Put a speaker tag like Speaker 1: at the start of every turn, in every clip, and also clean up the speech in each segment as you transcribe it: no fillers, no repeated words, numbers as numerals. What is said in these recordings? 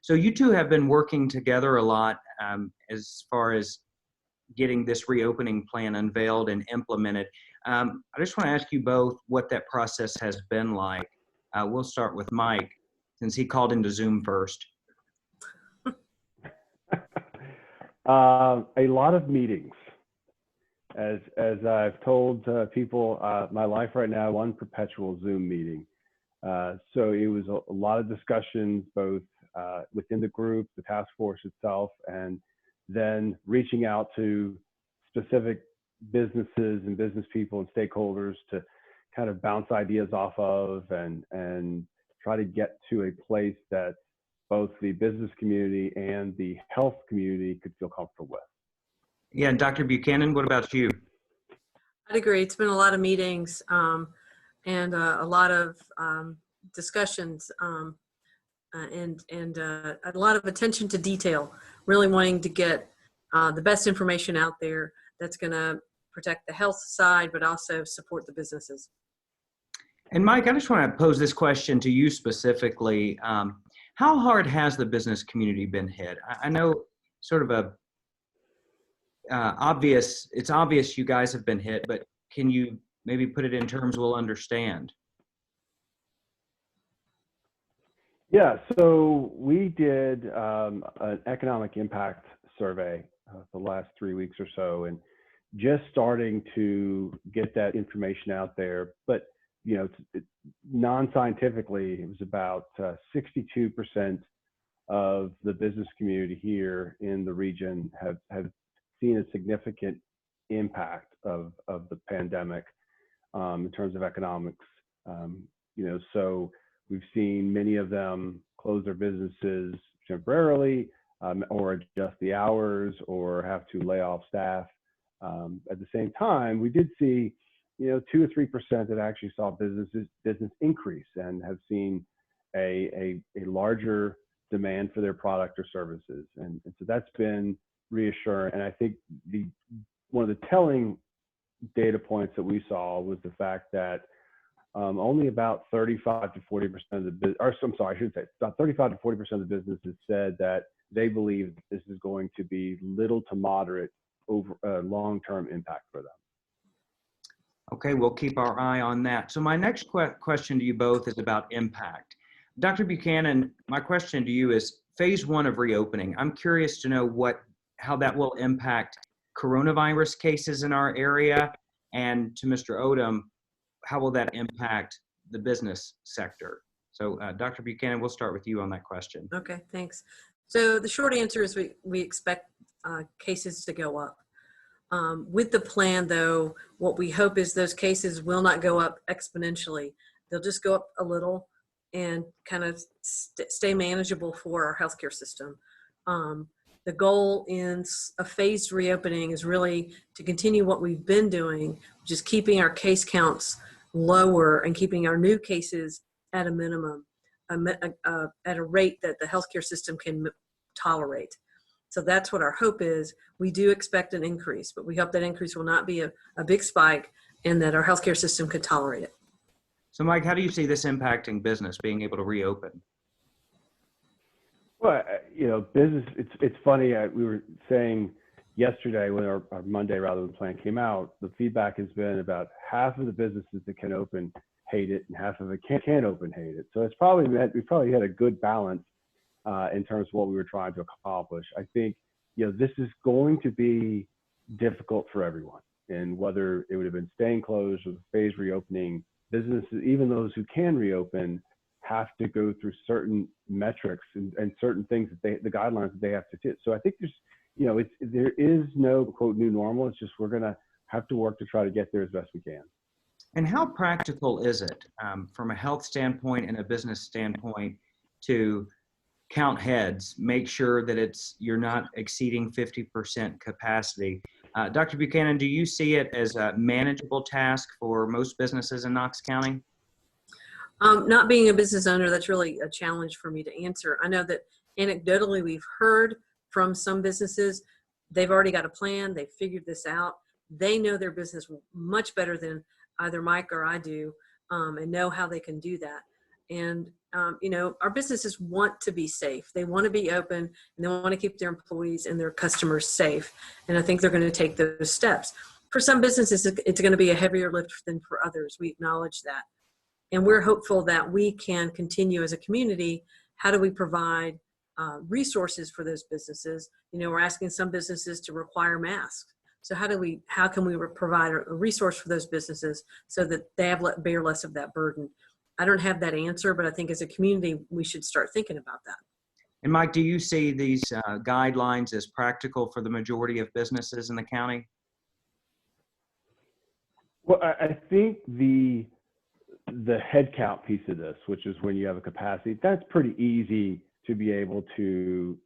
Speaker 1: So you two have been working together a lot as far as getting this reopening plan unveiled and implemented. I just want to ask you both what that process has been like. We'll start with Mike, since he called into Zoom first.
Speaker 2: A lot of meetings. As I've told people, my life right now, one perpetual Zoom meeting. So it was a lot of discussions, both within the group, the task force itself, and then reaching out to specific businesses and business people and stakeholders to kind of bounce ideas off of and try to get to a place that both the business community and the health community could feel comfortable with.
Speaker 1: Yeah, and Dr. Buchanan, what about you?
Speaker 3: I'd agree. It's been a lot of meetings and a lot of discussions and a lot of attention to detail, really wanting to get the best information out there that's going to protect the health side, but also support the businesses. And
Speaker 1: Mike, I just want to pose this question to you specifically. How hard has the business community been hit? I know sort of it's obvious you guys have been hit, but can you maybe put it in terms we'll understand?
Speaker 2: Yeah, so we did an economic impact survey the last 3 weeks or so, and just starting to get that information out there. But you know, non-scientifically, it was about 62% of the business community here in the region have seen a significant impact of the pandemic in terms of economics. You know, so we've seen many of them close their businesses temporarily or adjust the hours or have to lay off staff. At the same time, we did see, you know, 2 or 3% that actually saw business increase and have seen a larger demand for their product or services. And so that's been reassuring. And I think one of the telling data points that we saw was the fact that only about 35 to 40% of the business, or I'm sorry, I should say about 35 to 40% of the businesses said that they believe this is going to be little to moderate over long-term impact for them.
Speaker 1: Okay, we'll keep our eye on that. So my next question to you both is about impact. Dr. Buchanan, my question to you is phase 1 of reopening. I'm curious to know how that will impact coronavirus cases in our area, and to Mr. Odom, how will that impact the business sector? So Dr. Buchanan, we'll start with you on that question.
Speaker 3: Okay, thanks. So the short answer is we expect cases to go up. With the plan, though, what we hope is those cases will not go up exponentially. They'll just go up a little and kind of stay manageable for our healthcare system. The goal in a phased reopening is really to continue what we've been doing, which is keeping our case counts lower and keeping our new cases at a minimum, at a rate that the healthcare system can tolerate. So that's what our hope is. We do expect an increase, but we hope that increase will not be a big spike and that our healthcare system could tolerate it.
Speaker 1: So Mike, how do you see this impacting business being able to reopen?
Speaker 2: Well, you know, business, it's funny, we were saying yesterday when our Monday rather than plan came out, the feedback has been about half of the businesses that can open hate it and half of it can't open hate it. So it's probably we probably had a good balance in terms of what we were trying to accomplish. I think, you know, this is going to be difficult for everyone, and whether it would have been staying closed or the phased reopening, businesses, even those who can reopen, have to go through certain metrics and certain things that the guidelines that they have to do. So I think there's, you know, there is no quote new normal. It's just we're going to have to work to try to get there as best we can.
Speaker 1: And how practical is it from a health standpoint and a business standpoint to count heads, make sure that you're not exceeding 50% capacity? Dr. Buchanan, do you see it as a manageable task for most businesses in Knox County?
Speaker 3: Not being a business owner, that's really a challenge for me to answer. I know that anecdotally we've heard from some businesses, they've already got a plan, they've figured this out. They know their business much better than either Mike or I do, and know how they can do that. And, you know, our businesses want to be safe. They want to be open, and they want to keep their employees and their customers safe. And I think they're going to take those steps. For some businesses, it's going to be a heavier lift than for others. We acknowledge that. And we're hopeful that we can continue as a community. How do we provide resources for those businesses? You know, we're asking some businesses to require masks. So how can we provide a resource for those businesses so that they bear less of that burden? I don't have that answer, but I think as a community, we should start thinking about that.
Speaker 1: And Mike, do you see these guidelines as practical for the majority of businesses in the county?
Speaker 2: Well, I think the headcount piece of this, which is when you have a capacity, that's pretty easy to be able to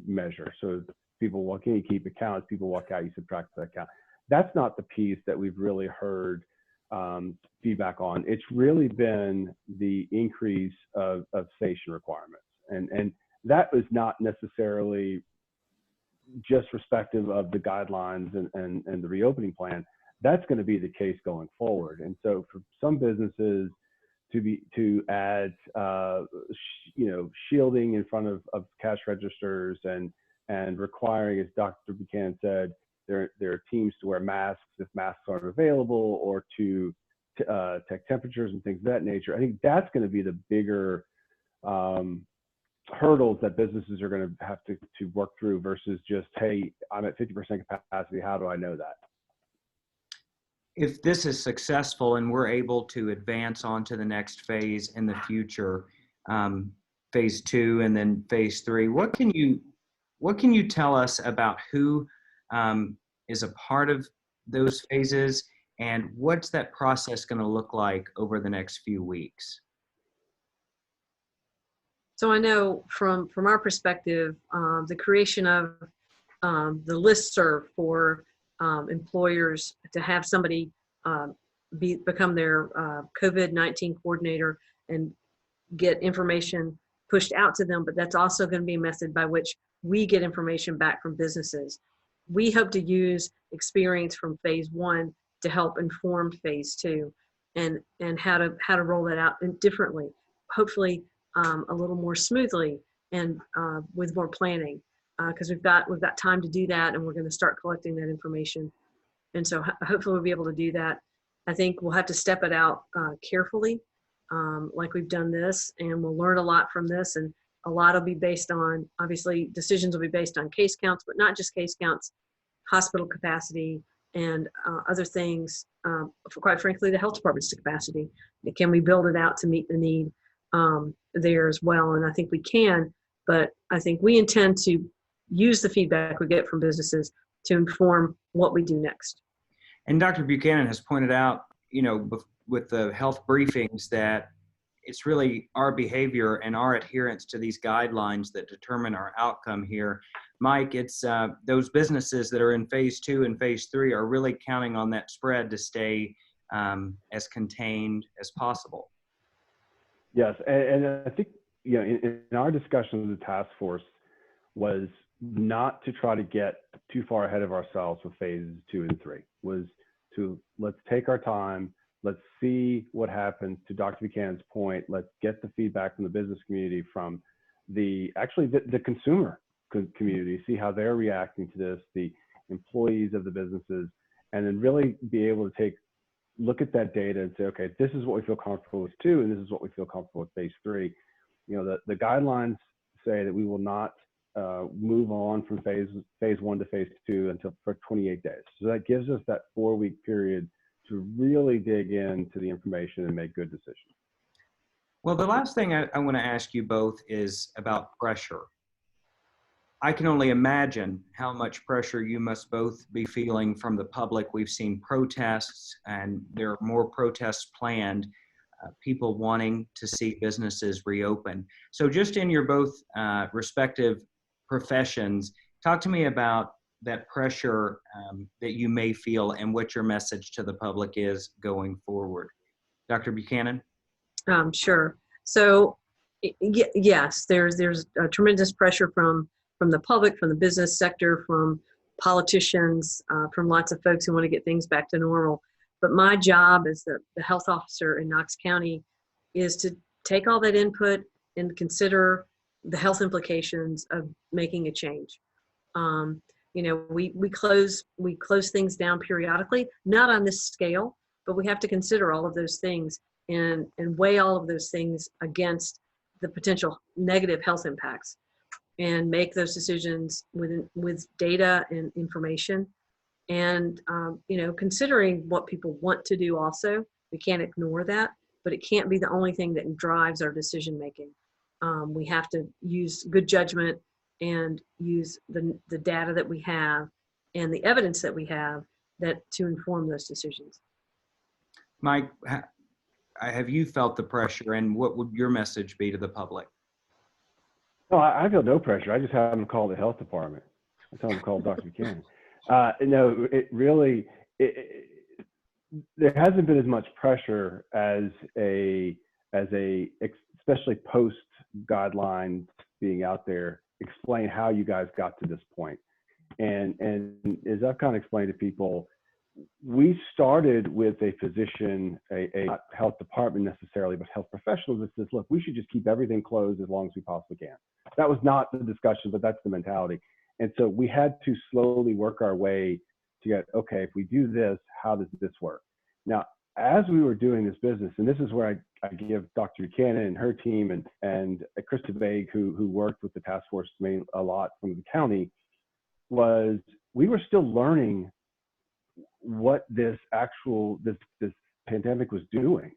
Speaker 2: measure. So people walk in, you keep accounts, people walk out, you subtract that account. That's not the piece that we've really heard feedback on. It's really been the increase of station requirements. And that was not necessarily just respective of the guidelines and the reopening plan. That's going to be the case going forward. And so for some businesses to add shielding in front of cash registers and requiring, as Dr. Buchanan said, there are teams to wear masks if masks aren't available, or to take temperatures and things of that nature. I think that's going to be the bigger hurdles that businesses are going to have to work through versus just, hey, I'm at 50% capacity. How do I know that?
Speaker 1: If this is successful and we're able to advance on to the next phase in the future, phase 2 and then phase 3, what can you tell us about who is a part of those phases, and what's that process going to look like over the next few weeks?
Speaker 3: So I know from our perspective, the creation of the listserv for employers to have somebody become their COVID-19 coordinator and get information pushed out to them, but that's also going to be a method by which we get information back from businesses. We hope to use experience from phase 1 to help inform phase 2 and how to roll that out differently, hopefully a little more smoothly and with more planning, because we've got time to do that, and we're going to start collecting that information. And so hopefully we'll be able to do that. I think we'll have to step it out carefully, like we've done this, and we'll learn a lot from this. And a lot will be based on, obviously, decisions will be based on case counts, but not just case counts, hospital capacity, and other things, quite frankly, the health department's capacity. Can we build it out to meet the need there as well? And I think we can, but I think we intend to use the feedback we get from businesses to inform what we do next.
Speaker 1: And Dr. Buchanan has pointed out, with the health briefings, that it's really our behavior and our adherence to these guidelines that determine our outcome here. Mike, it's those businesses that are in phase 2 and phase 3 are really counting on that spread to stay as contained as possible.
Speaker 2: Yes, and I think in our discussion with the task force was not to try to get too far ahead of ourselves with phases 2 and 3. Was to let's take our time. Let's see what happens. To Dr. Buchanan's point, let's get the feedback from the business community, from the consumer community, see how they're reacting to this, the employees of the businesses, and then really be able to look at that data and say, okay, this is what we feel comfortable with 2, and this is what we feel comfortable with phase 3. The guidelines say that we will not move on from phase 1 to phase 2 for 28 days. So that gives us that 4-week period to really dig into the information and make good decisions.
Speaker 1: Well, the last thing I want to ask you both is about pressure. I can only imagine how much pressure you must both be feeling from the public. We've seen protests, and there are more protests planned, people wanting to see businesses reopen. So just in your both respective professions, talk to me about that pressure that you may feel and what your message to the public is going forward. Dr. Buchanan?
Speaker 3: Sure. So yes, there's a tremendous pressure from the public, from the business sector, from politicians, from lots of folks who want to get things back to normal. But my job as the health officer in Knox County is to take all that input and consider the health implications of making a change. You know, we close things down periodically, not on this scale, but we have to consider all of those things and weigh all of those things against the potential negative health impacts, and make those decisions with data and information. And you know, considering what people want to do also, we can't ignore that, but it can't be the only thing that drives our decision making. We have to use good judgment and use the data that we have and the evidence that we have that to inform those decisions.
Speaker 1: Mike, have you felt the pressure, and what would your message be to the public?
Speaker 2: No, I feel no pressure. I just have them call the health department. I tell them to call Dr. Buchanan. No, it really, there hasn't been as much pressure as especially post guidelines being out there, explain how you guys got to this point. And as I've kind of explained to people, we started with a physician, not health department necessarily, but health professionals that says, look, we should just keep everything closed as long as we possibly can. That was not the discussion, but that's the mentality. And so we had to slowly work our way to get, okay, if we do this, how does this work? Now, as we were doing this business, and this is where I give Dr. Buchanan and her team and Krista Vague, who worked with the task force a lot from the county, was we were still learning what this pandemic was doing.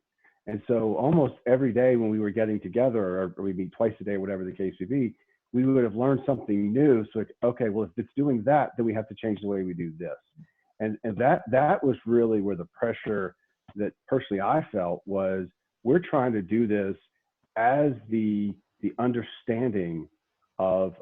Speaker 2: And so almost every day when we were getting together, or we meet twice a day, whatever the case may be, we would have learned something new. So, okay, well, if it's doing that, then we have to change the way we do this. And that was really where the pressure that personally I felt was, we're trying to do this as the understanding of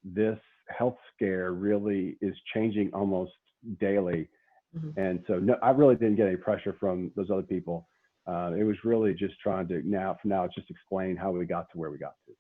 Speaker 2: this health scare really is changing almost daily. Mm-hmm. And so no, I really didn't get any pressure from those other people. It was really just trying to, now it's just explain how we got to where we got to.